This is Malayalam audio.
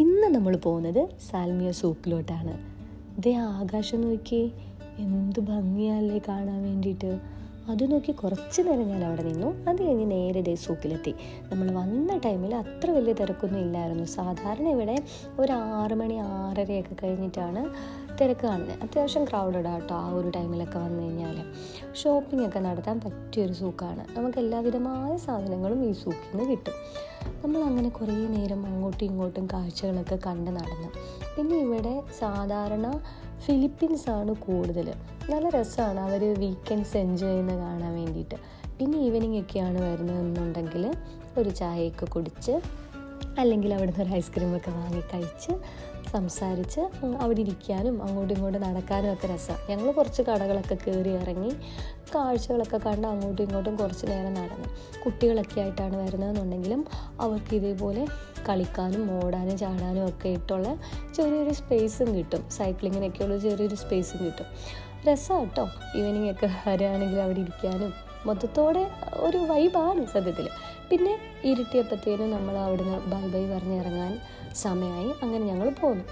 ഇന്ന് നമ്മൾ പോകുന്നത് സാൽമിയ സൂക്കിലോട്ടാണ്. ഇതേ ആകാശം നോക്കി, എന്ത് ഭംഗിയല്ലേ കാണാൻ വേണ്ടിയിട്ട്. അത് നോക്കി കുറച്ച് നേരം ഞാൻ അവിടെ നിന്നു. അത് കഴിഞ്ഞ് നേരെ ഇതേ സൂക്കിലെത്തി. നമ്മൾ വന്ന ടൈമിൽ അത്ര വലിയ തിരക്കൊന്നും ഇല്ലായിരുന്നു. സാധാരണ ഇവിടെ ഒരു 6 മണി 6:30 കഴിഞ്ഞിട്ടാണ് തിരക്ക് കാണുന്നത്. അത്യാവശ്യം ക്രൗഡഡ് ആട്ടോ ആ ഒരു ടൈമിലൊക്കെ വന്നു കഴിഞ്ഞാൽ. ഷോപ്പിംഗ് ഒക്കെ നടത്താൻ പറ്റിയൊരു സൂക്കാണ്. നമുക്ക് എല്ലാവിധമായ സാധനങ്ങളും ഈ സൂക്കിൽ നിന്ന് കിട്ടും. നമ്മളങ്ങനെ കുറേ നേരം അങ്ങോട്ടും ഇങ്ങോട്ടും കാഴ്ചകളൊക്കെ കണ്ട് നടന്നു. പിന്നെ ഇവിടെ സാധാരണ ഫിലിപ്പീൻസാണ് കൂടുതൽ. നല്ല രസമാണ് അവർ വീക്കെൻഡ്സ് എൻജോയ് ചെയ്യുന്ന കാണാൻ വേണ്ടിയിട്ട്. പിന്നെ ഈവനിങ് ഒക്കെയാണ് വരുന്നതെന്നുണ്ടെങ്കിൽ ഒരു ചായയൊക്കെ കുടിച്ച്, അല്ലെങ്കിൽ അവിടെ നിന്ന് ഒരു ഐസ്ക്രീമൊക്കെ വാങ്ങി കഴിച്ച് സംസാരിച്ച് അവിടെ ഇരിക്കാനും അങ്ങോട്ടും ഇങ്ങോട്ടും നടക്കാനും ഒക്കെ രസമാണ്. ഞങ്ങൾ കുറച്ച് കടകളൊക്കെ കയറി ഇറങ്ങി കാഴ്ചകളൊക്കെ കണ്ട് അങ്ങോട്ടും ഇങ്ങോട്ടും കുറച്ച് നേരം നടന്നു. കുട്ടികളൊക്കെ ആയിട്ടാണ് വരുന്നതെന്നുണ്ടെങ്കിലും അവർക്ക് ഇതേപോലെ കളിക്കാനും ഓടാനും ചാടാനും ഒക്കെ ഇട്ടുള്ള ചെറിയൊരു സ്പേസും കിട്ടും. സൈക്ലിങ്ങിനൊക്കെയുള്ള ചെറിയൊരു സ്പേസും കിട്ടും. രസമാണ് കേട്ടോ. ഈവനിങ് ഒക്കെ വരികയാണെങ്കിൽ അവിടെ ഇരിക്കാനും മൊത്തത്തോടെ ഒരു വൈബാണ് സത്യത്തിൽ. പിന്നെ ഇരുട്ടിയപ്പോഴത്തേനും നമ്മൾ അവിടുന്ന് ബൈ ബൈ പറഞ്ഞിറങ്ങാൻ സമയമായി. അങ്ങനെ ഞങ്ങൾ പോന്നു.